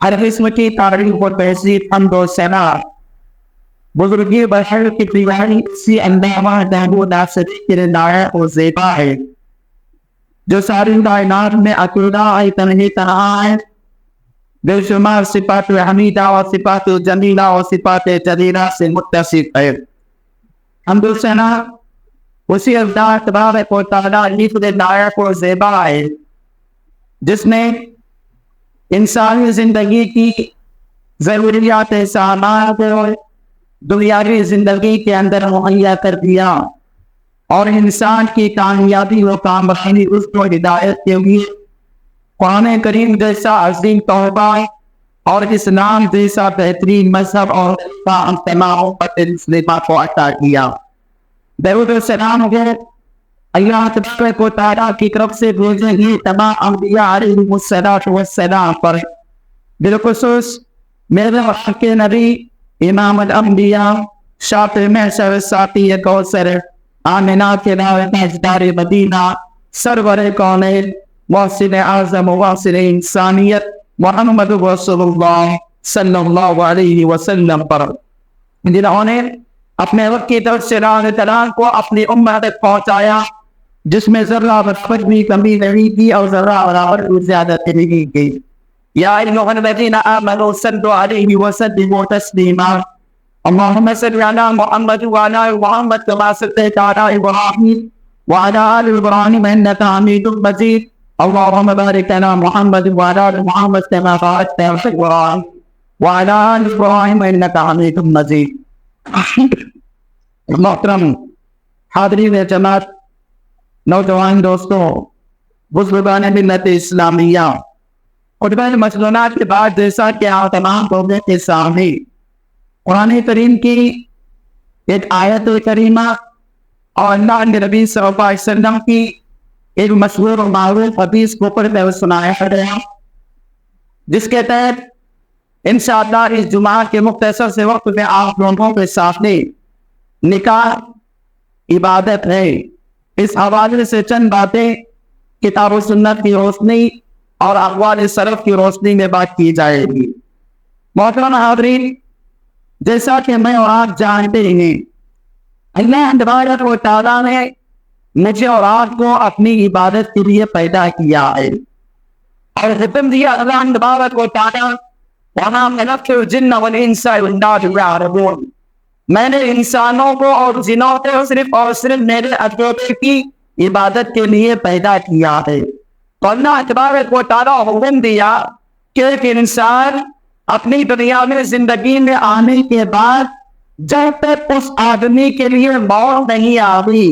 ہر قسم کی تعریف و تہذیب حمد و ثنا بزرگی بشر کی دیوانی اسی اندامہ دہو ناصری کے لائق و زیبا ہے جو ساری کائنات میں اکیلا تنہی تنہا ہے، بے شمار صفات حمیدہ و صفات جمیلہ و صفات جلیلہ سے متصف ہے۔ حمد و ثنا اسی اللہ تبارک و تعالیٰ کے لائق و زیبا ہے جس نے انسانی زندگی کی ضروریات سامان کو دنیاوی زندگی کے اندر مہیا کر دیا، اور انسان کی کامیابی و کامیابی اس کو ہدایت کے لیے قرآن کریم جیسا عظیم تحفہ اور اسلام جیسا بہترین مذہب اور تمام امت مسلمہ کو عطا کیا۔ درود و سلام ہے اللہ تبارک و تعالیٰ کی طرف سے بھیجے گئے تمام انبیاء علیہم السلام پر، بالخصوص میرے حق کے نبی امام الانبیاء شافع محشر ساقی کوثر آمنہ کے تاجدار مدینہ سرور کونین محسن اعظم واصل انسانیت محمد رسول اللہ صلی اللہ علیہ وسلم پر، جنہوں نے اپنے وقت کی طرف سے راہ تلال کو اپنی امت تک پہنچایا جس میں ذرہ برابر بھی کمی نہیں کی اور ذرہ برابر بھی زیادتی نہیں کی۔ یا ایھا الذین آمنوا صلوا علیہ وسلموا تسلیما، اللہم صل علی محمد وعلی محمد کما صلیت علی ابراہیم وعلی آل ابراہیم انک حمید مجید، اللہم بارک علی محمد وعلی آل محمد کما بارکت علی ابراہیم وعلی آل ابراہیم انک حمید مجید۔ محترم حاضرین جماعت، نوجوان دوستوں، بزرگان ملت اسلامیہ، خطبہ مسنونات کے بعد جیسا کہ آپ تمام لوگوں کے سامنے قرآن کریم کی ایک آیت کریمہ اور اللہ کے نبی صلی اللہ علیہ وسلم کی ایک مشہور و معروف حدیث کو پڑھ کر سنایا گیا، جس کے تحت انشاءاللہ اس جمعہ کے مختصر سے وقت میں آپ لوگوں کے سامنے نکاح عبادت ہے، اس حوالے سے چند باتیں کتاب و سنت کی روشنی اور اقوال سلف کی روشنی میں بات کی جائے گی۔ محترم حاضرین، جیسا کہ میں اور آپ جانتے ہیں، اللہ تبارک و تعالیٰ نے مجھے اور آپ کو اپنی عبادت کے لیے پیدا کیا ہے، اور حکم دیا اللہ تبارک و تعالیٰ وَمَا خَلَقْتُ الْجِنَّ وَالْإِنسَ إِلَّا لِيَعْبُدُونِ، میں نے انسانوں کو اور جنوں کو صرف اور صرف میرے اکیلے کی عبادت کے لیے پیدا کیا ہے۔ تو اللہ تبارک و تعالیٰ حکم دیا کہ ایک انسان اپنی دنیا میں زندگی میں آنے کے بعد جب تک اس آدمی کے لیے موت نہیں آئی،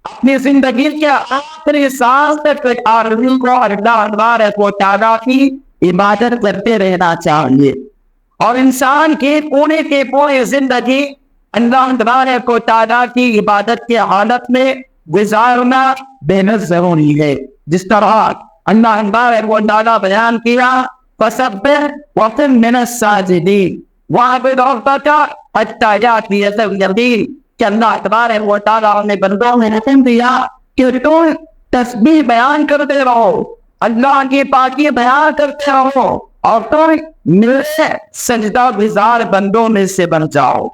اپنی زندگی کے آخری سال تک ایک آدمی کو اللہ تبارک و تعالیٰ کی عبادت کرتے رہنا چاہیے، اور انسان کی پوری زندگی اللہ تبارک و تعالیٰ کی عبادت کی حالت میں گزارنا بے حد ضروری ہے۔ جس طرح اللہ تبارک و تعالیٰ بیان کیا فَسَبِّحْ وَكُن مِّنَ السَّاجِدِينَ وَاعْبُدْ رَبَّكَ حَتَّىٰ يَأْتِيَكَ الْيَقِينُ، کہ اللہ تبارک و تعالیٰ نے بندوں میں حکم دیا کہ تم تسبیح بیان کرتے رہو، اللہ کی پاکی بیان کرتے رہو، اور تم میرے سجدہ گزار بندوں میں سے بن جاؤ،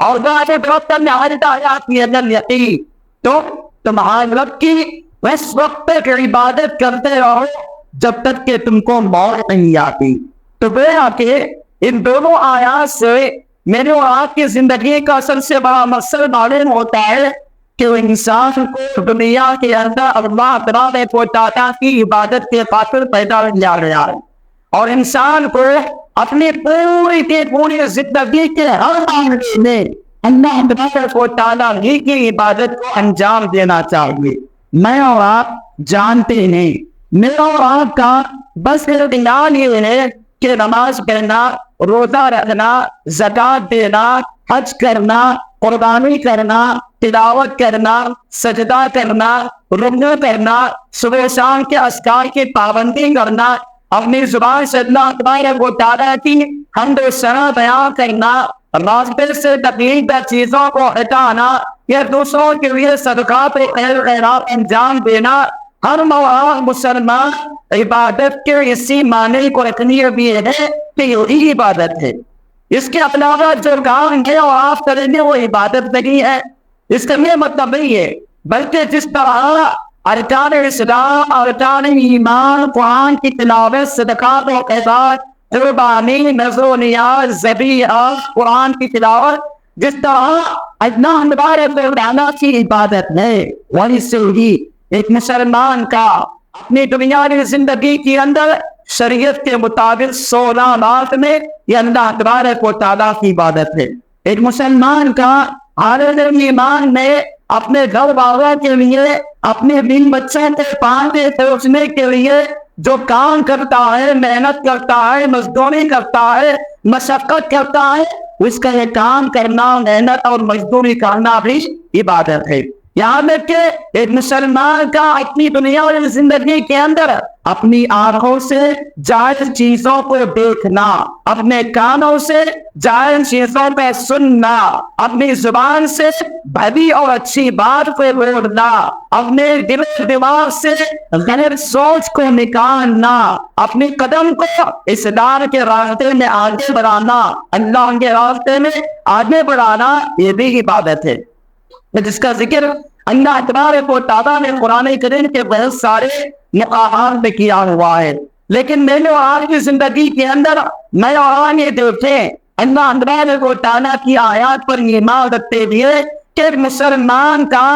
اور تمہارے رب کی اس وقت تک عبادت کرتے رہو جب تک کہ تم کو موت نہیں آتی۔ تو گویا کہ ان دونوں آیات سے میرے اور آپ کی زندگی کا سب سے بڑا مقصد معلوم ہوتا ہے کہ وہ انسان کو دنیا کے اندر اللہ تبارک و تعالیٰ کی عبادت کے خاطر پیدا کیا گیا ہے، اور انسان کو اپنی پوری زندگی کے ہر معاملے میں اللہ تبارک و تعالیٰ ہی کی عبادت کو انجام دینا چاہیے۔ میں اور آپ جانتے ہیں، میرا اور آپ کا بس اعتماد یہ ہے کہ نماز پڑھنا، روزہ رکھنا، زکوٰۃ دینا، حج کرنا، قربانی کرنا، تلاوت کرنا، سجدہ کرنا، رکوع کرنا، صبح شام کے اذکار کی پابندی کرنا، اپنی زبان سے اللہ تبارک و تعالیٰ کی حمد و ثنا بیان کرنا، راستے سے تکلیف دہ چیزوں کو ہٹانا، یا دوسروں کے لیے صدقات و خیر خیرات انجام دینا، ہر مسلمان عبادت کے اسی معنی کو رکھنی بھی ہے کہ یہی عبادت ہے. اس کے علاوہ جو کام ہے اور آپ کریں گے وہ عبادت نہیں ہے. اس کا یہ مطلب نہیں ہے، بلکہ جس طرح ارکان اسلام، ارکان ایمان، قرآن کی تلاوت، صدقات و خیرات، قربانی، نذر و نیاز، ذبیحہ، قرآن کی تلاوت، جس طرح اللہ تبارک و تعالیٰ کی عبادت ہے، وہی سے ہی ایک مسلمان کا اپنی دنیاوی زندگی کے اندر شریعت کے مطابق 16 رات میں یہ اللہ تبارک و تعالیٰ کی عبادت ہے. ایک مسلمان کا حالت ایمان میں اپنے گھر والوں کے لیے، اپنے بیوی بچوں کے پالنے پوسنے کے لیے جو کام کرتا ہے، محنت کرتا ہے، مزدوری کرتا ہے، مشقت کرتا ہے، اس کا یہ کام کرنا، محنت اور مزدوری کرنا بھی عبادت ہے. یہاں تک کہ ایک مسلمان کا اپنی دنیاوی زندگی کے اندر اپنی آنکھوں سے جائز چیزوں کو دیکھنا، اپنے کانوں سے جائز چیزوں پہ سننا، اپنی زبان سے بھلی اور اچھی بات کو بولنا، اپنے دل دماغ سے غلط سوچ کو نکالنا، اپنی قدم کو اسلام کے راستے میں آگے بڑھانا، اللہ کے راستے میں آگے بڑھانا، یہ بھی عبادت ہے، جس کا ذکر اللہ تبارک و تعالیٰ نے قرآن کریم کے بہت سارے مقامات میں کیا ہوا ہے. لیکن میرے اور آپ کی زندگی کے اندر میں اور آپ یہ دیکھیں اللہ تبارک و تعالیٰ کی آیات پر ایمان رکھتے ہوئے کہ مسلمان کا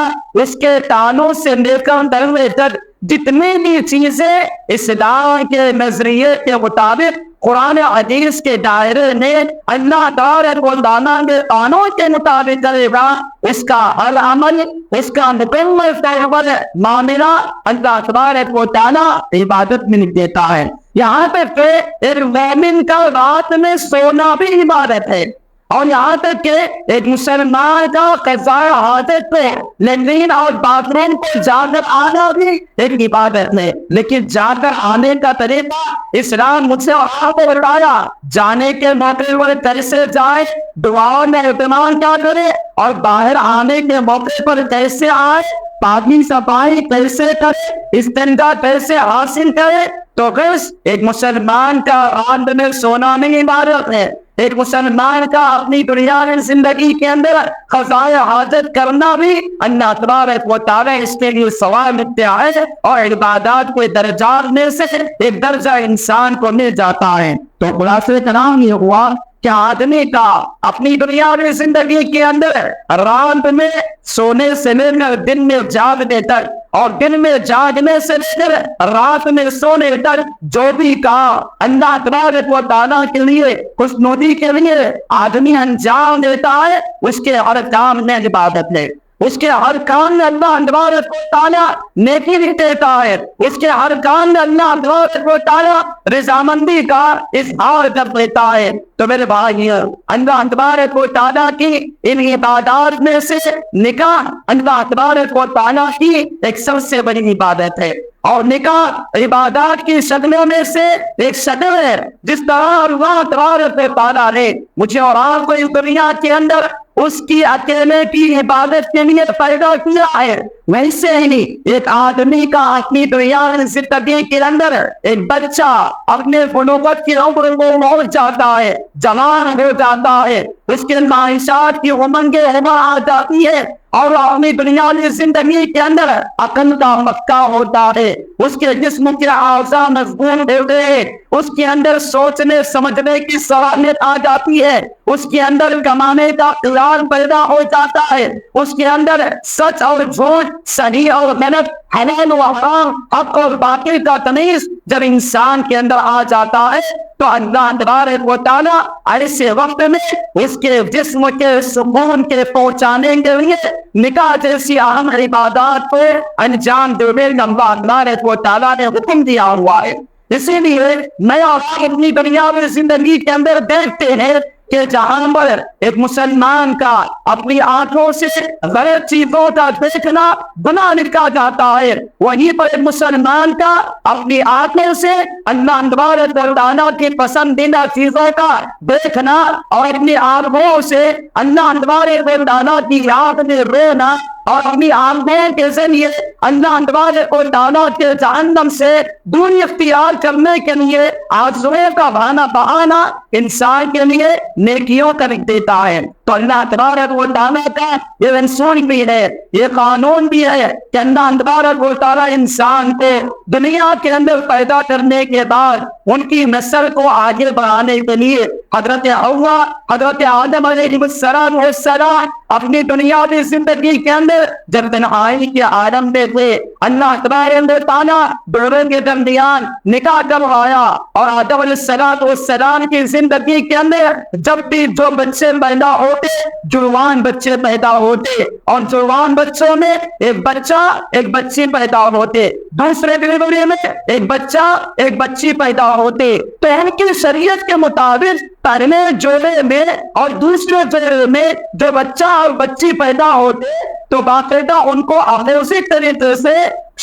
اس کے تعلق سے لے کر درجے تک جتنی بھی چیزیں اسلام کے نظریے کے مطابق قرآن حدیث کے دائرے میں اللہ تبارک و تعالیٰ کے قانون کے مطابق کرے گا، اس کا ہر عمل، اس کا مکمل فیصلہ معاملہ اللہ تبارک و تعالیٰ عبادت میں دیتا ہے. یہاں پہ ایک مومن کا رات میں سونا بھی عبادت ہے، اور یہاں تک کہ ایک مسلمان کا قضاء حاجت پہ لیٹرین اور باتھ روم کو جا کر آنا بھی ایک عبادت ہے. لیکن جا کر آنے کا طریقہ اسلام مجھ سے آپ کو بتایا، جانے کے موقع پر کیسے جائے، دعاؤں میں اہتمام کیا کرے، اور باہر آنے کے موقع پر کیسے آئے، پاکی صفائی کیسے کرے، استنجا کیسے حاصل کرے. تو بس ایک مسلمان کا رات میں سونا نہیں عبادت ہے. ایک مسلمان کا اپنی دنیاوی زندگی کے اندر قضائے حاجت کرنا بھی اللہ تبارک و تعالیٰ اس کے لیے ثواب دیتا ہے، اور عبادات کو درجات میں سے ایک درجہ انسان کو مل جاتا ہے. تو خلاصہ کلام یہ ہوا کہ آدمی کا اپنی دنیاوی زندگی کے اندر رات میں سونے سے لے کر دن میں جاگنے تک، اور دن میں جاگنے سے لے کر رات میں سونے تک جو بھی کام اللہ تبارک و تعالیٰ کے لیے، خوشنودی کے لیے آدمی انجام دیتا ہے، اس کے ہر کام میں عبادت ہے. اس کے ہر کام میں اللہ تبارک و تعالیٰ نیکی بھی دیتا ہے. اس کے ہر کام میں اللہ تبارک و تعالیٰ رضامندی کا اظہار کر دیتا ہے. تو میرے بھائی، اللہ تبارک و تعالیٰ کی ان عبادات میں سے نکاح اللہ تبارک و تعالیٰ کی ایک سب سے بڑی عبادت ہے، اور نکاح عبادات کی شکلوں میں سے ایک شکل ہے. جس طرح اللہ تبارک و تعالیٰ نے مجھے اور آپ کو اس دنیا کے اندر اس کی اکیلے کی عبادت کے لیے پیدا کیا ہے، ویسے ہی ایک آدمی کا اپنی دنیاوی زندگی کے اندر ایک بچہ اپنے بلوغت کی عمر کو پہنچ جاتا ہے، جوان ہو جاتا ہے، اس کے خواہشات کی امنگیں آ جاتی ہے، اور اپنی دنیاوی زندگی کے اندر عقل کا مکہ ہوتا ہے، اس کے جسم کے اعضاء مضبوط ہوتے ہیں، اس کے اندر سوچنے سمجھنے کی صلاحیت آ جاتی ہے، اس کے اندر کمانے کا خیال پیدا ہو جاتا ہے، اس کے اندر سچ اور جھوٹ، صحیح اور غلط، حلال و حرام، حق اور باطل کا تمیز جب انسان کے اندر آ جاتا ہے، تو اللہ تبارک و تعالیٰ ایسے وقت میں اس کے جسم کے سکون کے پہنچانے کے لیے نکاح جیسی اہم عبادات کو انجام دینے کا اللہ تبارک و تعالیٰ نے حکم دیا ہوا ہے. اسی لیے میں آپ اپنی دنیاوی زندگی کے اندر دیکھتے ہیں کہ جہاں پر ایک مسلمان کا اپنی آنکھوں سے غلط چیزوں کا دیکھنا گناہ لکھا جاتا ہے، وہیں پر ایک مسلمان کا اپنی آنکھوں سے اللہ تبارک و تعالیٰ کی پسندیدہ چیزوں کا دیکھنا، اور اپنی آنکھوں سے اللہ تبارک و تعالیٰ کی یاد میں رہنا اور اپنی آنکھوں کے ذریعے اللہ تبارک و تعالیٰ کے جہنم سے دوری اختیار کرنے کے لیے آرزوئیں کا بہانا انسان کے لیے نیکیوں کا رکھ دیتا ہے. تو اللہ تبارک و تعالیٰ کا یہ اصول بھی ہے, یہ قانون بھی ہے کہ اللہ تبارک و تعالیٰ انسان کو دنیا کے اندر پیدا کرنے کے بعد ان کی نسل کو آگے بڑھانے کے لیے حضرت حوا, حضرت آدم علیہ السلام اپنی دنیاوی زندگی کے اندر جب تنہائی کے عالم میں تھے, اللہ تبارک و تعالیٰ دونوں کے درمیان نکاح کروایا, اور آدم علیہ السلام کی زندگی کے اندر جب بھی جو بچے پیدا ہوتے, جوان بچے پیدا ہوتے, اور جوان بچوں میں ایک بچہ ایک بچی پیدا ہوتے, دوسرے ڈلیوری میں ایک بچہ ایک بچی پیدا ہوتے. تو ان کی شریعت کے مطابق پہلے جوڑے میں اور دوسرے جوڑے میں جو بچہ اور بچی پیدا ہوتے تو باقاعدہ ان کو اسی طریقے سے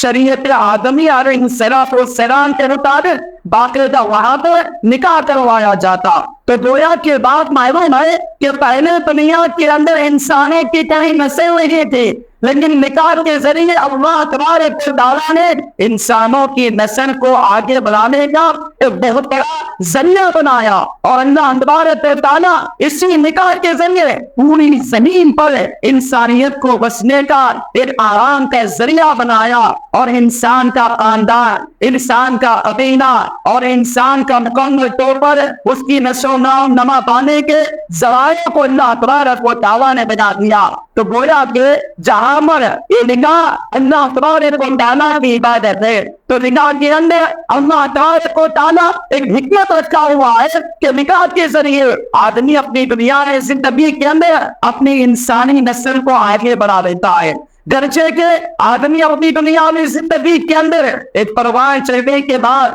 شریعت آدمی علیہ السلام کے مطابق باقاعدہ وہاں پر نکاح کروایا جاتا. تو گویا کی بات معلوم ہے کہ پہلے دنیا کے اندر انسانوں کی کہیں نسل نہیں تھی, لیکن نکاح کے ذریعے اللہ تبارک و تعالیٰ نے انسانوں کی نسل کو آگے بڑھانے کا ایک بہت بڑا ذریعہ بنایا, اور اللہ تبارک و تعالیٰ اسی نکاح کے ذریعے پوری زمین پر انسانیت کو بسنے کا ایک آرام کا ذریعہ بنایا, اور انسان کا خاندان, انسان کا قبیلہ اور انسان کا مکمل طور پر اس کی نسل و نما پانے کے ذرائع کو اللہ تبارک و تعالیٰ نے بنا دیا. تو گویا کہ جہاں پر یہ نکاح اللہ تبارک و تعالیٰ کی عبادت ہے, تو نکاح کے اندر اللہ تبارک و تعالیٰ ایک حکمت رکھا ہوا ہے کہ نکاح کے ذریعے آدمی اپنی دنیا زندگی کے اندر اپنی انسانی نسل کو آگے بڑھا دیتا ہے. گرچہ کہ آدمی اپنی دنیا میں زندگی کے اندر ایک پروان چڑھنے کے بعد,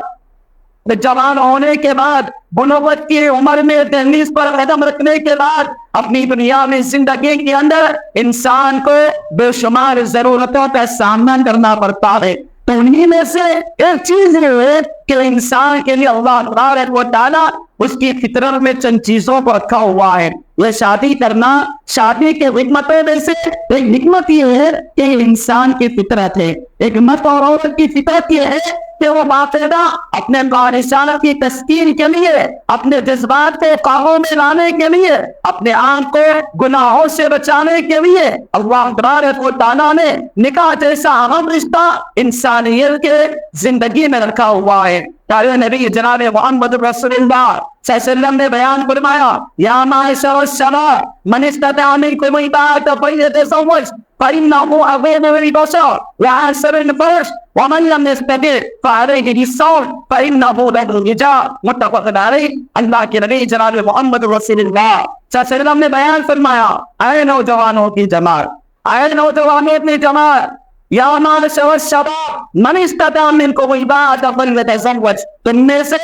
جوان ہونے کے بعد, بلوغت کی عمر میں دہلیز پر قدم رکھنے کے بعد اپنی دنیا میں زندگی کے اندر انسان کو بے شمار ضرورتوں کا سامنا کرنا پڑتا ہے. تو انہی میں سے ایک چیز ہے کہ انسان کے لیے اللہ تبارک و تعالیٰ اس کی فطرت میں چند چیزوں کو رکھا ہوا ہے. یہ شادی کرنا, شادی کے حکمتوں میں سے ایک حکمت یہ ہے کہ انسان کی فطرت ہے. ایک مرد اور عورت کی فطرت یہ ہے کہ وہ باقاعدہ اپنے بارشانہ کی تسکین کے لیے, اپنے جذبات کو قابو میں لانے کے لیے, اپنے آنکھ کو گناہوں سے بچانے کے لیے اللہ تبارک و تعالیٰ نے نکاح جیسا اہم رشتہ انسانیت کے زندگی میں رکھا ہوا ہے. پیارے نبی جناب محمد رسول اللہ صلی اللہ علیہ وسلم نے بیان فرمایا, یا معاشر الشباب من استطاع منکم الباءۃ فلیتزوج فإنه أغض للبصر وأحسن للفرج ومن لم يستطع فعليه بالصوم فإنه له وجاء. متفق علیہ. اللہ کے نبی جناب محمد رسول اللہ صلی اللہ علیہ وسلم نے بیان فرمایا, اے نوجوانوں کی جماعت, اے نوجوانوں کی جماعت, یا معاشر الشباب من استطاع منکم الباءۃ فلیتزوج, تم میں سے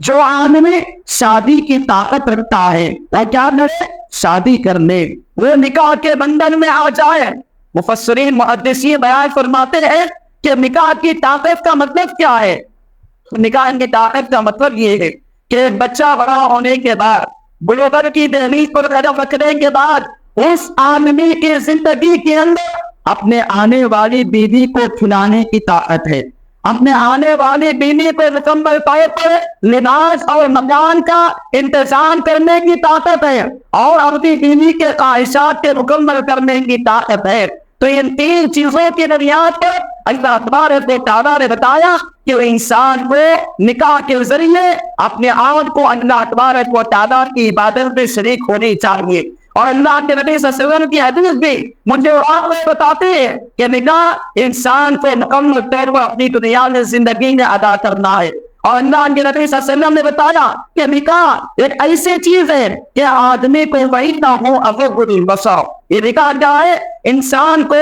جو آدمی شادی کی طاقت رکھتا ہے وہ کیا کرے, شادی کرنے, وہ نکاح کے بندھن میں آ جائے. مفسرین محدثین بیان فرماتے ہیں کہ نکاح کی طاقت کا مطلب کیا ہے. نکاح کی طاقت کا مطلب یہ ہے کہ بچہ بڑا ہونے کے بعد, بلوغت کی دہلیز پر قدم رکھنے کے بعد اس آدمی کی زندگی کے اندر اپنے آنے والی بیوی کو کھلانے کی طاقت ہے, اپنے آنے والی بیوی کو مکمل طور پر لباس اور مکان کا انتظام کرنے کی طاقت ہے, اور اپنی بیوی کے خواہشات کے مکمل کرنے کی طاقت ہے. تو ان تین چیزوں کی بنیاد پر اللہ تبارک و تعالیٰ نے بتایا کہ انسان کو نکاح کے ذریعے اپنے آپ کو اللہ تبارک و تعالیٰ کی عبادت میں شریک ہونی چاہیے. اور اللہ کے نبی صلی اللہ علیہ وسلم کی حدیث بھی مجھے بتاتے ہیں کہ نکاح انسان کو مکمل طور پر اپنی دنیا میں زندگی میں ادا کرنا ہے. اور اللہ کے نبی صلی اللہ علیہ وسلم نے بتایا کہ نکاح ایک ایسی چیز ہے کہ آدمی کو وہی نہ ہو اغض للبصر. یہ نکاح کیا ہے, انسان کو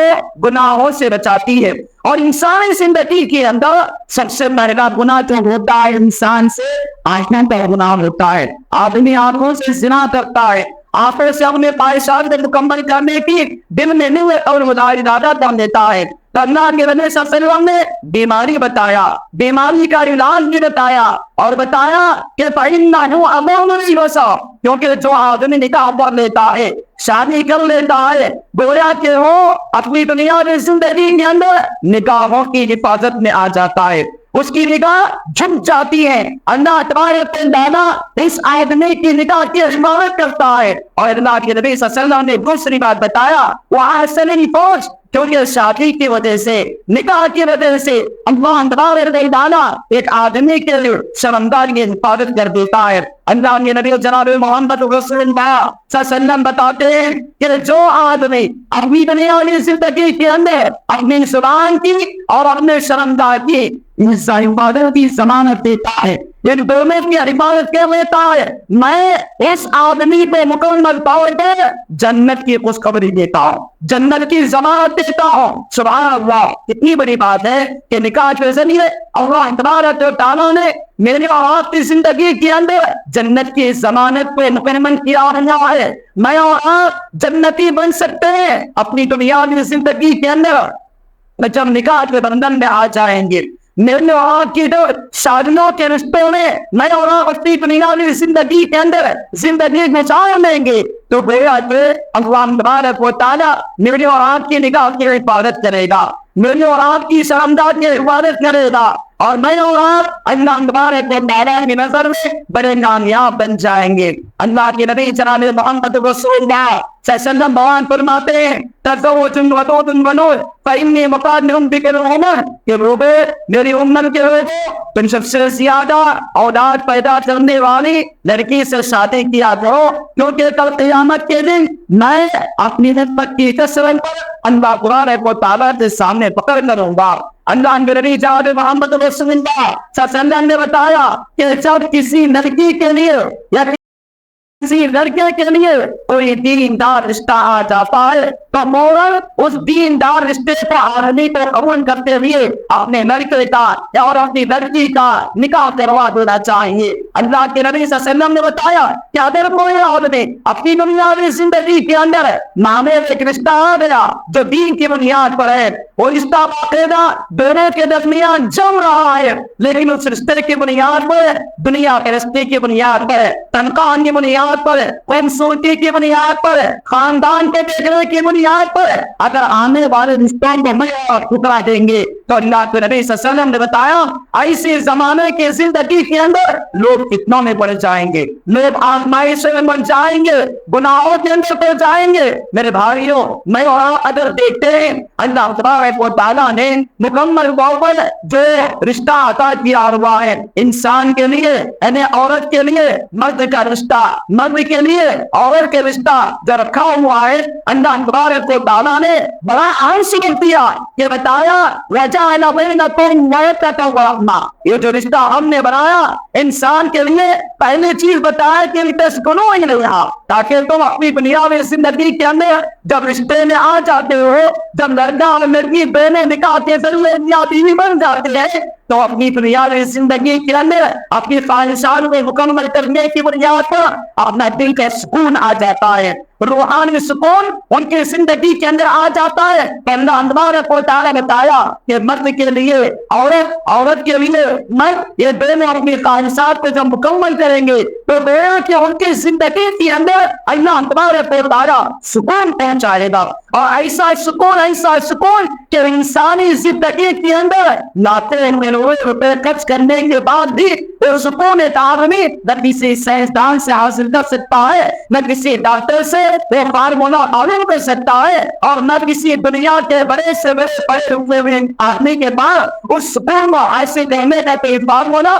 گناہوں سے بچاتی ہے. اور انسانی زندگی کے اندر سب سے پہلا گناہ جو ہوتا ہے انسان سے آنکھوں کا گناہ ہوتا ہے. آدمی آنکھوں سے زنا کرتا ہے, آخر سے اپنے خواہشات کو مکمل کرنے کی دل میں نیت اور مجاہدہ کر دیتا ہے. اللہ کے نبی صلی اللہ علیہ وسلم نے بیماری بتایا, بیماری کا علاج بھی بتایا, اور بتایا کہ فَإِنَّهُ أَمَرٌ بِالْمَعْرُوفِ, کیونکہ جو آدمی نکاح پڑھ لیتا ہے, شادی کر لیتا ہے, گویا کہ وہ اپنی دنیا کی زندگی کے اندر نکاحوں کی حفاظت میں آ جاتا ہے, اس کی نگاہ جھک جاتی ہے. اللہ تبارک و تعالیٰ اس آدمی کی نگاہ کی حفاظت کرتا ہے. اور اللہ کے نبی صلی اللہ علیہ وسلم نے دوسری بات بتایا, وَأَحْسَنَ الْفَرْجَ, کیونکہ شادی کی وجہ سے, نکاح کی وجہ سے اللہ تبارک و تعالیٰ ایک آدمی کے لیے شرمگاہ کی حفاظت کر دیتا ہے. اللہ کے نبی جناب محمد رسول اللہ صلی اللہ علیہ وسلم بتاتے ہیں کہ جو آدمی اپنی دنیا کی زندگی کے اندر اپنی زبان کی اور اپنے شرمگاہ کی حفاظت کی ضمانت دیتا ہے, ان دونوں کی حفاظت کر لیتا ہے, میں اس آدمی پہ مکمل طور پر جنت کی خوشخبری دیتا ہوں, جنت کی ضمانت دیتا ہوں. سبحان اللہ, کتنی بڑی بات ہے کہ نکاح کے ذریعے اللہ تبارک و تعالیٰ نے میری اور آپ کی زندگی کے اندر جنت کی ضمانت پہ مکمل کیا ہے. میں اور آپ جنتی بن سکتے ہیں اپنی دنیا کی زندگی کے اندر جب نکاح کے بندھن میں آ جائیں گے. میرے اور آپ کی جو شادیوں کے رشتوں میں اور آپ اپنی دنیا کی زندگی کے اندر زندگی گزار لیں گے تو اللہ تبارک و تعالیٰ میرے اور آپ کی نگاہ کی حفاظت کرے گا, میرے اور آپ کی شرمگاہ کی حفاظت کرے گا, اور میں اور آپ اللہ تبارک و تعالیٰ کی نظر میں بڑے کامیاب بن جائیں گے. اللہ کے نبی جناب محمد رسول اللہ صلی اللہ علیہ وسلم بیان فرماتے ہیں, تزوجوا ودود البنون فإني مقادم بكم, کہ روبے میری امت کے ہوئے تم سب سے زیادہ اولاد پیدا کرنے والی لڑکی سے شادی کیا کرو, کیونکہ کل قیامت کے دن میں اپنی نسبت کی کثرت پر اللہ تبارک و تعالیٰ کے سامنے پکڑ کروں گا. اللہ کے نبی جناب محمد رسول اللہ صلی اللہ علیہ وسلم نے بتایا کہ جب کسی لڑکی کے لیے یا کسی لڑکے کے لیے کوئی دیندار رشتہ آ جاتا ہے تو مورل اس دیندار رشتے کو آدمی کو قبول کرتے ہوئے اپنے لڑکے کا اور اپنی لڑکی کا نکاح کروا دینا چاہیے. اللہ کے نبی صلی اللہ علیہ وسلم نے بتایا کہ اگر کوئی آدمی اپنی دنیاوی زندگی کے اندر نامے ایک رشتہ آ گیا جو دین کی بنیاد پر ہے, وہ رشتہ باقاعدہ دونوں کے درمیان جم رہا ہے, لیکن اس رشتے کی بنیاد پر, دنیا کے رشتے کی بنیاد پر, تنخواہ کی بنیاد پر, خوبصورتی کی بنیاد پر, خاندان کے دیکھنے کی بنیاد پر اگر آنے والے رشتوں کو میں ٹھکرا دیں گے تو اللہ کے نبی صلی اللہ علیہ وسلم نے بتایا ایسے زمانے کی زندگی کے اندر لوگ فتنوں میں پڑ جائیں گے, لوگ آزمائشوں میں بن جائیں گے, گناہوں کے اندر پڑ جائیں گے. میرے بھائیوں, میں اور اگر دیکھتے ہیں اللہ تبارک و تعالیٰ نے مکمل طور پر جو رشتہ عطا کیا ہوا ہے انسان کے لیے, یعنی عورت کے لیے مرد کا رشتہ, مرد کے لیے عورت کے رشتہ جو رکھا ہوا ہے, اللہ تبارک و تعالیٰ نے بڑا آنسر دیا کہ بتایا وَجَعَلَ بَيْنَكُمْ مَوَدَّةً وَرَحْمَةً, یہ جو رشتہ ہم نے بنایا انسان کے لیے پہلی چیز بتایا کہ لِتَسْكُنُوا إِلَيْهَا, تاکہ تم اپنی دنیاوی زندگی کے اندر جب رشتے میں آ جاتے ہو, جب لڑکا اور لڑکی بہنیں نکاح کے ذریعے میاں بیوی بن جاتے ہیں تو اپنی دنیاوی زندگی کے اندر اپنی خواہشات میں مکمل کرنے کی بنیاد پر اپنا دل کا سکون آ جاتا ہے, روحانی سکون ان کی زندگی کے اندر آ جاتا ہے. اللہ تبارک و تعالیٰ نے بتایا کہ مرد کے لیے عورت, عورت کے لیے مرد, یہ دونوں اپنی خواہشات کو جب مکمل کریں گے تو گویا کہ ان کی زندگی کے اندر اللہ تبارک و تعالیٰ سکون پہنچائے گا, اور ایسا سکون کہ انسانی زندگی کے اندر لاتے روپے خرچ کرنے کے بعد بھی سکون آدمی نہ کسی سائنسدان سے حاصل کر سکتا ہے, نہ کسی ڈاکٹر سے فارمولا معلوم کر سکتا ہے, اور نہ کسی دنیا کے بڑے سے بڑے پڑے ہوئے آدمی کے بعد اس سکون کو ایسے دینے کا کوئی فارمولا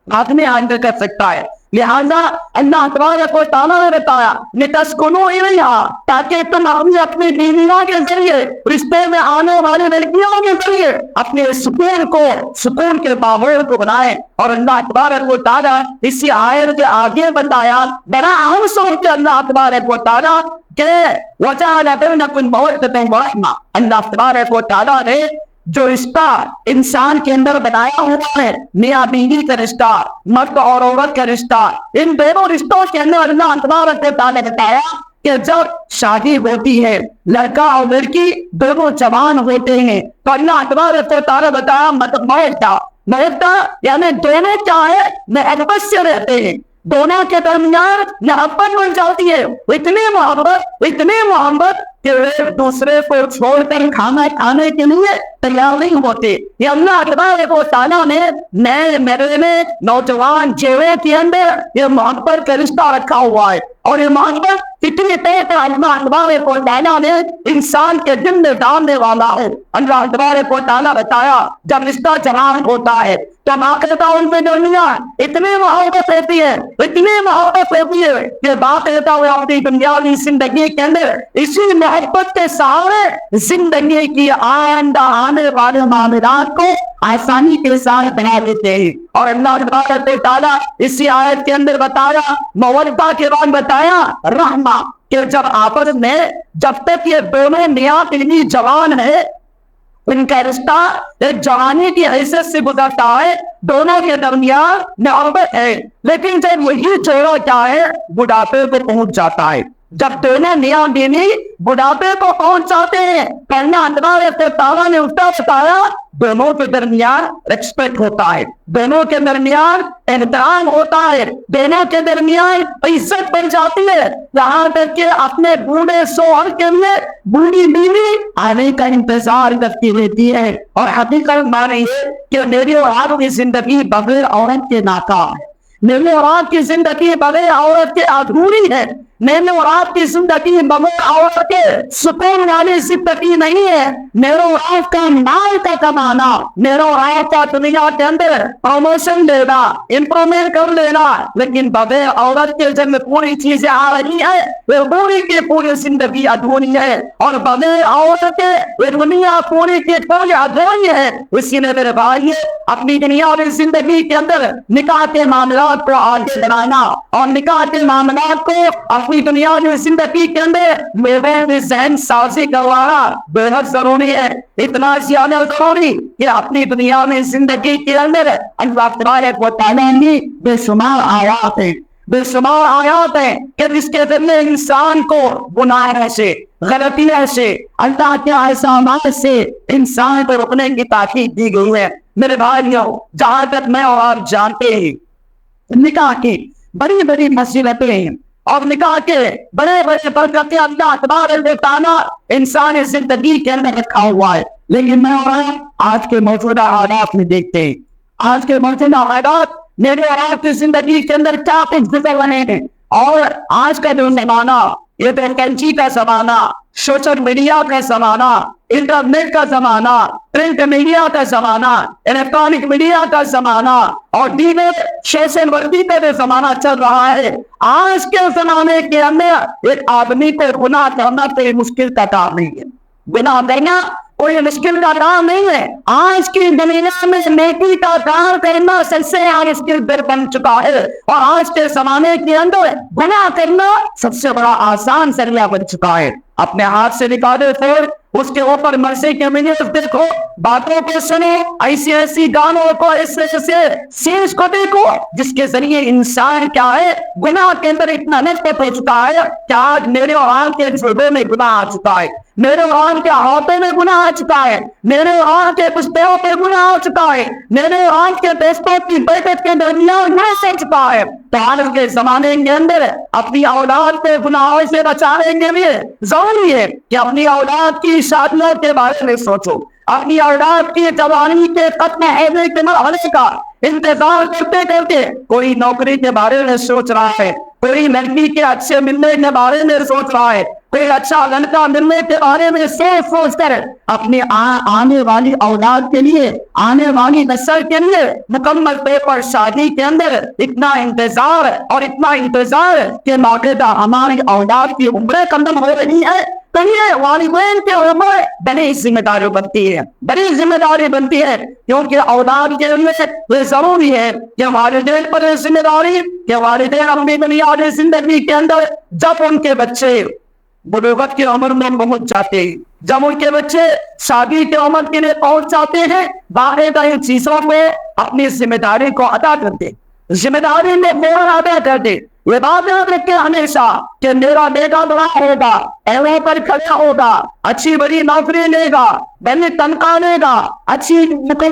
آدمی حاصل کر سکتا ہے. لہذا اللہ تبارک و تعالیٰ نے بتایا لِتَسْكُنُوا إِلَيْهَا, تاکہ تم اپنی بیویوں کے ذریعے رشتے میں آنے والے لڑکیوں کے ذریعے اپنے سکون کے ماحول کو بنائیں. اور اللہ تبارک و تعالیٰ اسی آیت کے آگے بتایا بڑا اہم سوچ کے اللہ تبارک و تعالیٰ کہ وَجَعَلَ بَيْنَكُمْ مَوَدَّةً وَرَحْمَةً, اللہ تبارک و تعالیٰ نے جو رشتہ انسان کے اندر بنایا ہوا ہے، میاں بیوی کا رشتہ، مرد اور عورت کا رشتہ، ان دونوں رشتوں کے اندر اللہ تبارک و تعالیٰ نے بتایا کہ جب شادی ہوتی ہے، لڑکا اور لڑکی دونوں جوان ہوتے ہیں، تو اللہ تبارک و تعالیٰ بتایا مودہ یعنی دونوں کیا ہے، محبت سے رہتے ہیں، دونوں کے درمیان محبت بن جاتی ہے، اتنی محبت کہ وہ ایک دوسرے کو چھوڑ کر کھانا کھانے کے لیے تیار نہیں ہوتے۔ یہ اللہ تبارک و تعالیٰ نے میرے نوجوان چہرے کے اندر یہ محبت کا رشتہ رکھا ہوا ہے، اور یہ محبت اتنی تیز اللہ تبارک و تعالیٰ نے انسان کے دل میں ڈالنے والا ہے۔ اللہ تبارک و تعالیٰ بتایا جب رشتہ جوان ہوتا ہے تو باقاعدہ ان کے درمیان اتنی محبت رہتی ہے کہ باقاعدہ وہ اپنی دنیاوی زندگی کے اندر اسی محبت کے سہارے زندگی کی آئندہ آنے والے معاملات کو آسانی کے ساتھ بنا دیتے ہیں۔ اور اللہ تبارک و تعالیٰ اسی آیت کے اندر بتایا، مودہ کے بعد بتایا رحمہ، کہ جب آپس میں جب تک یہ دونوں میاں بیوی جوان ہے، ان کا رشتہ ایک جوانی کی حیثیت سے گزرتا ہے، دونوں کے درمیان محبت ہے، لیکن جب وہی چہرہ کیا ہے بڑھاپے پہ پہنچ جاتا ہے، جب دونوں میاں بیوی بڑھاپے کو پہنچ جاتے ہیں، پہلے اللہ تعالیٰ نے اس کا بتایا دونوں کے درمیان ریسپیکٹ ہوتا ہے، دونوں کے درمیان احترام ہوتا ہے، دونوں کے درمیان عزت بن جاتی ہے، یہاں تک کہ اپنے بوڑھے شوہر کے لیے بوڑھی بیوی آنے کا انتظار کرتی رہتی ہے۔ اور حقیقت مانی ہے کہ میری اور آپ کی زندگی بغیر عورت کے ناکام ہے، میری اور آپ کی زندگی بغیر عورت کے ادھوری ہے، میرے اور آپ کی زندگی بغیر عورت کے سکون والی زندگی نہیں ہے۔ میرے اور آپ کا مال کا کمانا، میرے اور آپ کا دنیا کے اندر پروموشن لینا، امپرومنٹ کر لینا، لیکن بغیر عورت کے جب پوری چیزیں آ رہی ہے وہ پوری کی پوری زندگی ادھوری ہے، اور بغیر عورت کے وہ دنیا پوری کی پوری ادھوری ہے۔ اسی نے میرے بھائی اپنی دنیاوی زندگی کے اندر نکاح کے معاملات کو آگے بڑھانا اور نکاح کے معاملات کو اپنی دنیاوی زندگی کے اندر میرے ذہن سازی کروانا بے حد ضروری ہے، اتنا زیادہ ضروری کہ اپنی دنیاوی زندگی کے اندر اللہ تبارک و تعالیٰ نے بے شمار آیات ہیں کہ جس کے ذریعے انسان کو گناہ سے، غلطیوں سے، اللہ کے احکامات سے انسان کو رکنے کی تاکید دی گئی ہے۔ میرے بھائیوں، جہاں تک میں اور آپ جانتے ہیں نکاح کی بڑی بڑی فضیلتیں ہیں، اور نکاح کے بڑے بڑے برکتیں اللہ تبارک و تعالیٰ انسانی زندگی کے اندر رکھا ہوا ہے، لیکن میں اور آج کے موجودہ حالات میں دیکھتے ہیں، آج کے موجودہ حالات میرے اور آپ کی زندگی کے اندر کیا کچھ گزر رہے ہیں۔ اور آج کا جو زمانہ، یہ ویکینسی کا زمانہ، سوشل میڈیا کا زمانہ، انٹرنیٹ کا زمانہ، پرنٹ میڈیا کا زمانہ، الیکٹرانک میڈیا کا زمانہ، اور دیگر سوشل ورزی کا جو زمانہ چل رہا ہے، آج کے زمانے کے اندر ایک آدمی کو گناہ کرنا کوئی مشکل کا کام نہیں ہے، گناہ کرنا کوئی مشکل کا کام نہیں ہے۔ آج کی دنیا میں نیکی کا کام کرنا سب سے مشکل بن چکا ہے، اور آج کے زمانے کے اندر گناہ کرنا سب سے بڑا آسان ذریعہ بن چکا ہے۔ اپنے ہاتھ سے نکالے پھر اس کے اوپر مرضی کے منٹ دیکھو، باتوں کو سنو، ایسی گانوں کو اس چیز کو دیکھو جس کے ذریعے انسان کیا ہے گناہ کے اندر اتنا نشت ہو چکا ہے کہ آج میرے اور آپ کے جوڑے میں گناہ آ چکا ہے، میرے اور آپ کے ہاتھوں میں گناہ آ چکا ہے، میرے اور آپ کے پشتوں پہ گناہ ہو چکا ہے، میرے اور آپ کے پیسوں کی برکت کے درمیان گناہ سے چکا ہے۔ تو آج کے زمانے کے اندر اپنی اولاد کے گناہوں سے بچانے کے لیے ضروری ہے کہ اپنی اولاد کی شادیوں کے بارے میں سوچو، اپنی اولاد کی جوانی کے ختم ہونے کے مرحلے کا انتظار کرتے کرتے کوئی نوکری کے بارے میں سوچ رہا ہے، کوئی لڑکی کے اچھے ملنے کے بارے میں سوچ رہا ہے، کوئی اچھا لڑکا ملنے کے بارے میں سوچ کر اپنی آنے والی اولاد کے لیے، آنے والی نسل کے لیے مکمل پیپر شادی کے اندر اتنا انتظار کہ باقاعدہ ہماری اولاد کی عمریں کم ہو رہی ہے۔ والدین کے اوپر بڑی ذمہ داری بنتی ہے، کیونکہ اولاد کے لیے ضروری ہے کہ والدین پر ذمہ داری کہ والدین اپنی دنیاوی زندگی کے اندر جب ان کے بچے بلوغت کی عمر میں پہنچ جاتے ہیں، جب ان کے بچے شادی کی عمر کے لیے پہنچ جاتے ہیں باقاعدہ ان چیزوں پہ اپنی ذمہ داری کو ادا کرتے, ذمہ داری میں فوراً ادا کرتے. یہ بات یاد رکھے ہمیشہ کہ میرا بیٹا بڑا ہوگا, ایویں پر کھڑا ہوگا, اچھی بڑی نوکری لے گا, بہت تنخواہ لے گا, اچھی لڑکی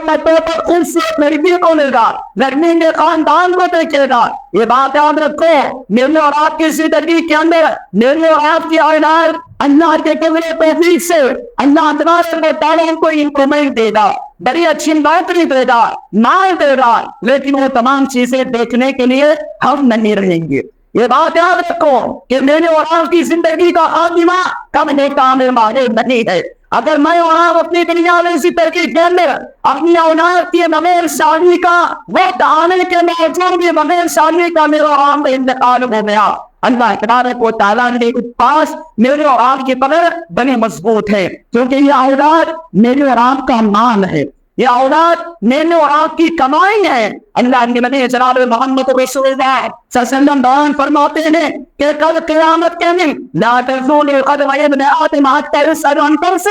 کو لے گا, لڑکی کے خاندان کو دیکھے گا. یہ بات یاد رکھو, میرے اور آپ کی زندگی کے اندر میرے اور آپ کی اولاد اللہ کے قدرے توفیق سے اللہ تبارک و تعالیٰ کو انکریمنٹ دے گا, بڑی اچھی نوکری دے گا, مال دے گا, لیکن وہ تمام چیزیں دیکھنے کے لیے ہم نہیں رہیں گے. یہ بات یاد رکھو کہ میرے اور آپ کی زندگی کا خاتمہ کم نہیں ہے. اگر میں اور آپ اپنی دنیا میں اسی طریقے کے اندر اپنی اولاد کی بغیر شادی کا وقت آنے کے باوجود بھی بغیر شادی کا میرا اور آپ کا انتقال ہو گیا, اللہ تبارک و تعالیٰ کے پاس میرے اور آپ کی قدر بڑی مضبوط ہے, کیونکہ یہ اولاد میرے اور آپ کا مال ہے, یہ اولاد میرے اور آپ کی کمائی ہے. اللہ کے نبی جناب محمد رسول اللہ صلی اللہ علیہ وسلم بیان فرماتے ہیں کہ کل قیامت کے دن لا تزول قدم ابن آدم حتی یسأل عن خمس,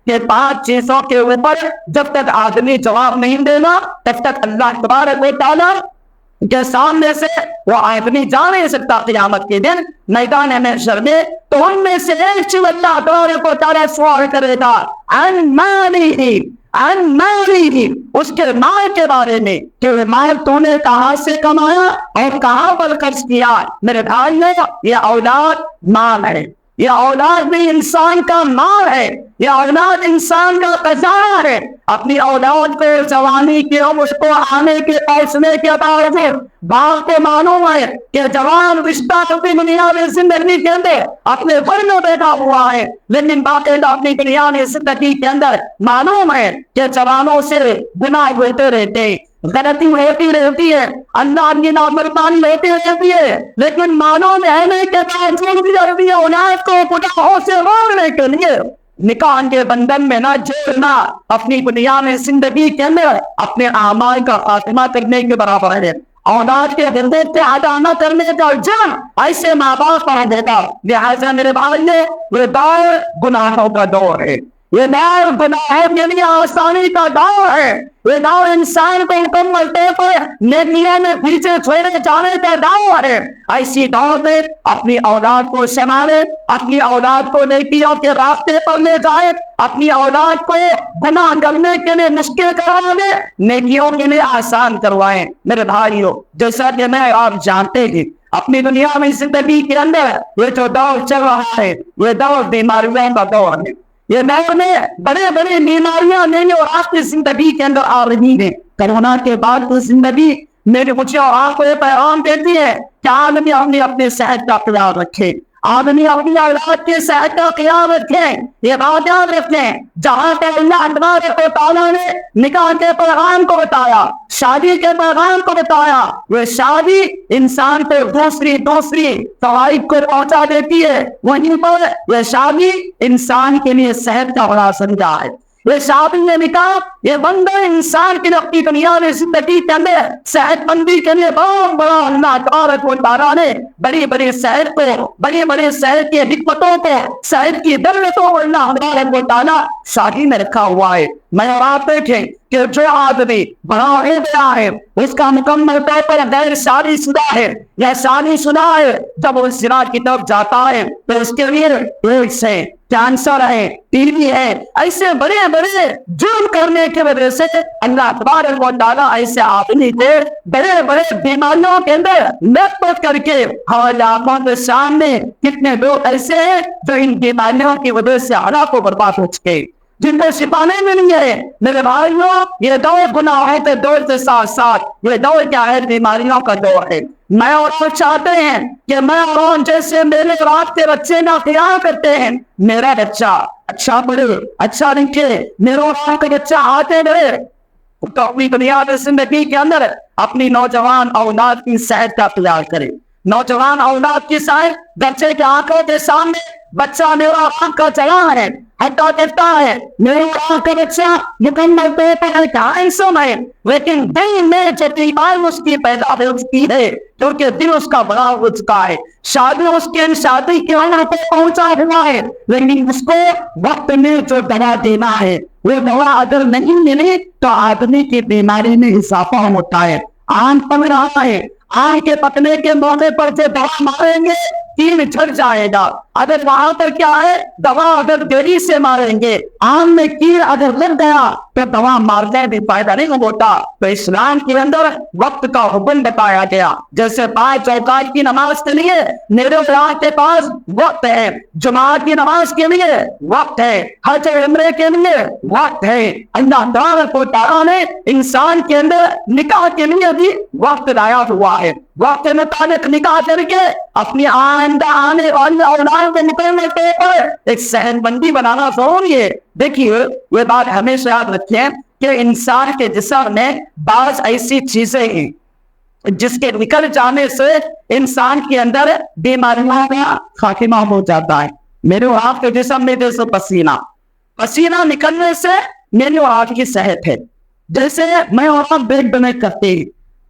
کہ 5 چیزوں کے اوپر جب تک آدمی جواب نہیں دینا تب تک اللہ تبارک و تعالیٰ کے سامنے سے وہ آدمی جا نہیں سکتا قیامت کے دن میدان محشر میں. تو ان میں سے ایک چیز اللہ تبارک و تعالیٰ سوال کرے گا عن مالہ, عن مالہ, اس کے مال کے بارے میں کہ مال تو نے کہاں سے کمایا اور کہاں پر خرچ کیا. میرے بھائی نے یہ اولاد مال ہے, یہ اولاد بھی انسان کا مال ہے, یہ اولاد انسان کا خزانہ ہے. اپنی اولاد کو جوانی کی عمر کو آنے کے پہنچنے کے بعد باپ کو معلوم ہے کہ جوان رشتہ اپنی دنیا میں زندگی کے اندر اپنے گھر میں بیٹھا ہوا ہے, لیکن باقاعدہ اپنی دنیا میں زندگی کے اندر معلوم ہے کہ جوانوں سے گناہ ہوتے رہتے, غلطی ہوتی رہتی ہے, اللہ کی نافرمانی ہوتی رہتی ہے, لیکن معلوم ہے نہیں کہ اولاد کو گناہوں سے روکنے کے لیے نکاح کے بندھن میں نہ جوڑنا اپنی دنیا میں زندگی کے اندر اپنے اعمال کا خاتمہ کرنے کے برابر ہے. اولاد کے گردے سے ادا نہ کرنے کا جرم ایسے ماں باپ پر دیتا. لہٰذا میرے بھائی نے یہ دور گناہوں کا دور ہے, یہ دور گناہوں کے لیے آسانی کا دور ہے, یہ دور انسان کو مکمل طور پر نیکیوں میں پیچھے چھوڑے جانے کا دور ہے. ایسی دور میں اپنی اولاد کو سنبھالے, اپنی اولاد کو نیکیوں کے راستے پر لے جائے, اپنی اولاد کو گناہ کرنے کے لیے مشکل کروائے, نیکیوں کے لیے آسان کروائے. میرے بھائیوں, جیسا کہ میں آپ جانتے ہیں اپنی دنیا میں زندگی کے اندر یہ جو دور چل رہا ہے یہ دور بیماریوں کا دور ہے. یہ دور میں بڑے بڑے بیماریاں میری اور آپ کی زندگی کے اندر آ رہی ہیں. کرونا کے بعد تو زندگی میرے مجھے اور آپ کو یہ پیغام دیتی ہے کہ آدمی اپنے صحت کا خیال رکھے, آدمی اپنی اولاد کے صحت کا خیال رکھے. یہ بات یاد رکھیں, جہاں پہ اللہ تبارک و تعالیٰ نے نکاح کے پیغام کو بتایا, شادی کے پیغام کو بتایا, وہ شادی انسان پہ دوسری فوائد کو پہنچا دیتی ہے, وہیں پر یہ شادی انسان کے لیے صحت کا بڑا سمجھا ہے. یہ شادی میں نکاح یہ بندہ انسان کی اپنی دنیا میں زندگی کے اندر صحت مندی کے لیے بہت بڑا اللہ تبارک و تعالیٰ نے بڑی بڑی صحت کو, بڑی بڑی صحت کی حکمتوں کو, صحت کی دولتوں کو اللہ تبارک و تعالیٰ شادی میں رکھا ہوا ہے. میں اور آپ دیکھیں کہ جو آدمی بڑا ہو گیا ہے اس کا مکمل طور پر غیر شادی شدہ ہے یا شادی شدہ ہے, جب وہ زنا کی طرف جاتا ہے تو اس کے لیے ایڈس ہے, کینسر ہے, ٹی بی ہے, ایسے بڑے بڑے جرم کرنے کی وجہ سے اللہ تبارک و تعالیٰ ایسے آدمی کے بڑے بڑے بیماریوں کے اندر لپٹ کر کے ہمارے آنکھوں کے سامنے کتنے لوگ ایسے ہیں جو ان بیماریوں کی وجہ سے ہلاک و برباد ہو چکے, جن کو چھپانے میں نہیں ہے. میرے بھائیوں, یہ دور گناہوں کے دور کے ساتھ ساتھ یہ دور کیا ہے, بیماریوں کا دور ہے. میں اور آپ چاہتے ہیں کہ میں اور جیسے میرے آپ کے بچے نہ خیال کرتے ہیں, میرا بچہ اچھا پڑھے, اچھا لکھے, میرے اور آپ کا بچہ آتے رہے, تو اپنی دنیا میں زندگی کے اندر اپنی نوجوان اولاد کی صحت کا خیال کرے. نوجوان اولاد کی سائے بچے کے آنکھوں کے سامنے بچہ میرا آنکھ کا چلا ہے، حتیٰ کہتا ہے میرے آنکھ کا بچہ مکمل طور پر انسان ہے، لیکن دل میں جو بیماری اس کی پیدا ہوتی ہے کیونکہ دل اس کا بڑا ہو چکا ہے، شادی اس کے شادی کے عمر پہ پہنچا ہوا ہے، لیکن اس کو وقت میں جو دوا دینا ہے وہ دوا اگر نہیں ملے تو آدمی کی بیماری میں اضافہ ہوتا ہے۔ آنکھ پک رہا ہے، آنکھ کے پکنے کے موقع پر جو دوا ماریں گے تین جھڑ جائے گا، اگر وہاں پر کیا ہے دوا اگر دیری سے ماریں گے، آنکھ میں کیڑ اگر لگ گیا تو دوا مارنے بھی فائدہ نہیں ہوتا۔ تو اسلام کے اندر وقت کا حکم بتایا گیا، جیسے 5 اوقات کی نماز کے لیے میرے کے پاس وقت ہے، جماعت کی نماز کے لیے وقت ہے، حج عمرے کے لیے وقت ہے۔ اللہ تبارک و تعالیٰ نے انسان کے اندر نکاح کے لیے بھی وقت لایا ہوا ہے، وقت مطابق نکاح کر کے اپنی آئندہ آنے والی اولاد کے نکلنے کے اوپر ایک صحت مندی بنانا ضروری ہے۔ دیکھیے یہ بات ہمیشہ یاد رکھیں کہ انسان کے جسم میں بعض ایسی چیزیں ہیں جس کے نکل جانے سے انسان کے اندر بیماریوں کا خاتمہ ہو جاتا ہے۔ میرے اور آپ کے جسم میں جیسے پسینہ نکلنے سے میری اور آپ کی صحت ہے، جیسے میں اور آپ بیگ بنیک کرتے ہیں،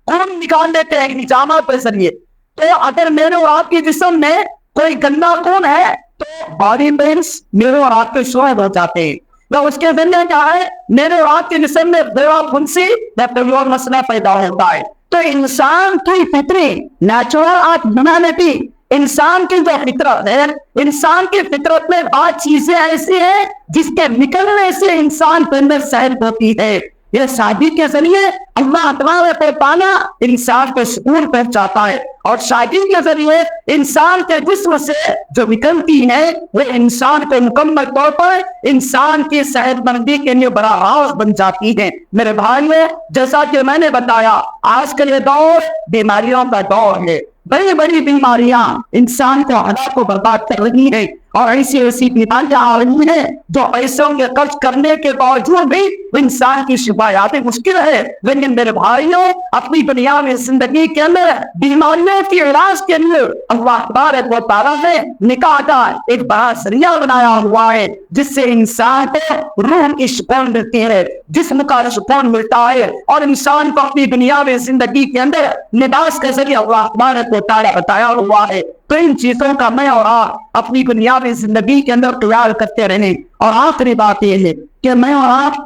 خون نکال لیتے ہیں نظامات کے ذریعے، تو اگر میرے اور آپ کے جسم میں کوئی گندا خون ہے تو باڈی پینس میرے اور آپ کے شوہر ہو جاتے ہیں، تو اس کے بندے کیا ہے میرے اور آپ کے جسم میں بیوا پھنسی یا مسئلہ پیدا ہوتا ہے۔ تو انسان کی فطری نیچرل آپ بنا لیتی، انسان کی جو فطرت ہے، انسان کی فطرت میں بات چیزیں ایسی ہیں جس کے نکلنے سے انسان کے اندر صحت ہوتی ہے۔ یہ شادی کے ذریعے اللہ تبارک و تعالیٰ انسان کو سکون پہنچاتا ہے، اور شادی کے ذریعے انسان کے جسم سے جو نکلتی ہے وہ انسان کو مکمل طور پر انسان کی صحت مندی کے لیے بڑا راز بن جاتی ہے۔ میرے بھائی میں جیسا کہ میں نے بتایا آج کا یہ دور بیماریوں کا دور ہے، بڑی بڑی بیماریاں انسان کو ہلاک کو برباد کر رہی ہیں، اور ایسی ایسی بیماریاں آ رہی ہیں جو پیسوں کے خرچ کرنے کے باوجود بھی انسان کی شفایات مشکل ہے۔ لیکن میرے بھائیوں اپنی دنیا میں زندگی کے اندر بیماریوں کے علاج کے لیے اللہ تبارک و تعالیٰ نے نکاح کا ایک بڑا ذریعہ بنایا ہوا ہے، جس سے انسان کو روح کی سکون ملتی ہے، جسم کا سکون ملتا ہے، اور انسان کو اپنی دنیا میں زندگی کے اندر لباس کے ذریعے اللہ تبارک و تعالیٰ بتایا ہوا ہے۔ تو ان چیزوں کا میں اور آپ اپنی دنیا میں زندگی کے اندر خیال کرتے رہیں۔ اور آخری بات یہ ہے کہ میں اور آپ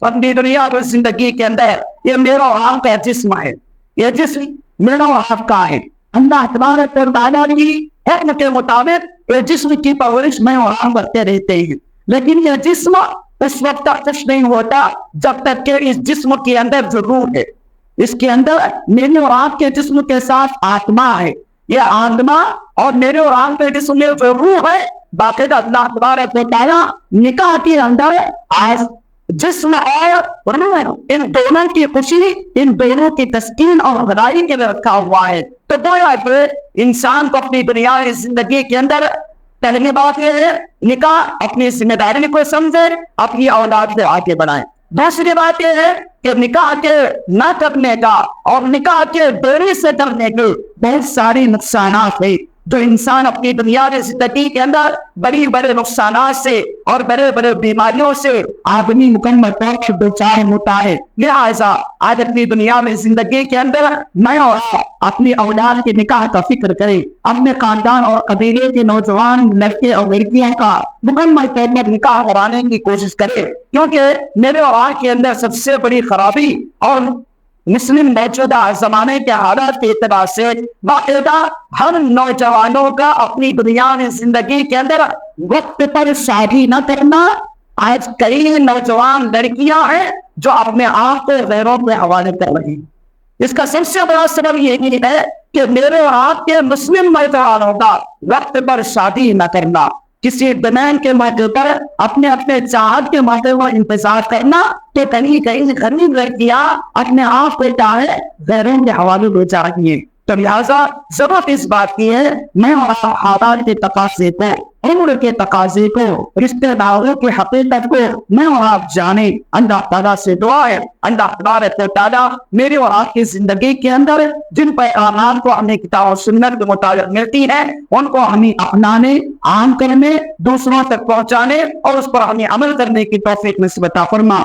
اپنی دنیا میں زندگی کے اندر یہ میرا اور آپ کا جسم ہے، یہ جسم میرا اور آپ کا ہے، اللہ تبارک و تعالیٰ کی حکم کے مطابق یہ جسم کی پرورش میں اور آپ کرتے رہتے ہیں، لیکن یہ جسم اس وقت تک کچھ نہیں ہوتا جب تک کہ اس جسم کے اندر جو روح ہے، اس کے اندر میرے اور آپ کے جسم کے ساتھ آتما ہے، یہ آتما اور میرے اور آپ کے جسم میں جو روح ہے باقاعدہ اللہ تبارک و تعالیٰ نکاح کے اندر جسم اور روح ان دونوں کی خوشی، ان دونوں کی تسکین اور بھلائی کے لیے رکھا ہوا ہے۔ تو گویا انسان کو اپنی دنیا کی زندگی کے اندر پہلی بات یہ ہے نکاح اپنی ذمہ داری کو سمجھے، اپنی اولاد سے آگے بڑھائیں۔ دوسری بات یہ ہے کہ نکاح کے نہ کرنے کا اور نکاح کے دیری سے کرنے کے بہت ساری نقصانات ہیں جو انسان اپنی دنیا کی زندگی کے اندر بڑی بڑے نقصانات سے اور بڑے بڑے بیماریوں سے آدمی مکمل طور پر بیچار ہوتا ہے۔ لہٰذا آج اپنی دنیا میں زندگی کے اندر میں اور اپنی اولاد کے نکاح کا فکر کریں، اپنے خاندان اور قبیلے کے نوجوان لڑکے اور لڑکیوں کا مکمل طور پر نکاح کرانے کی کوشش کریں، کیونکہ میرے اور آپ کے اندر سب سے بڑی خرابی اور مسلم موجودہ زمانے کے حالات کے اعتبار سے باقاعدہ ہر نوجوانوں کا اپنی دنیا میں زندگی کے اندر وقت پر شادی نہ کرنا۔ آج کئی نوجوان لڑکیاں ہیں جو اپنے آپ کو غیروں کے حوالے کر رہی ہیں۔ اس کا سب سے بڑا سبب یہی ہے کہ میرے اور آپ کے مسلم نوجوانوں کا وقت پر شادی نہ کرنا، کسی بنان کے موقع پر اپنے چاہت کے موقع پر انتظار کرنا، کہ کہیں غریب لڑکیاں اپنے آپ کو چاہے غیروں کے حوالے ہو جا رہی ہیں۔ تو لہٰذا ضرورت اس بات کی ہے میں اور حالات کے تقاضے کو، عمر کے تقاضے کو، رشتے داروں کی حقیقت کو میں اور آپ جانیں۔ اللہ تعالیٰ سے دعا ہے اللہ تبارک و تعالیٰ میرے اور آپ کی زندگی کے اندر جن پیغامات کو ہمیں کتاب و سنت کے مطابق ملتی ہے ان کو ہمیں اپنانے، عام کرنے، دوسروں تک پہنچانے اور اس پر ہمیں عمل کرنے کی توفیق نصیب عطا فرما۔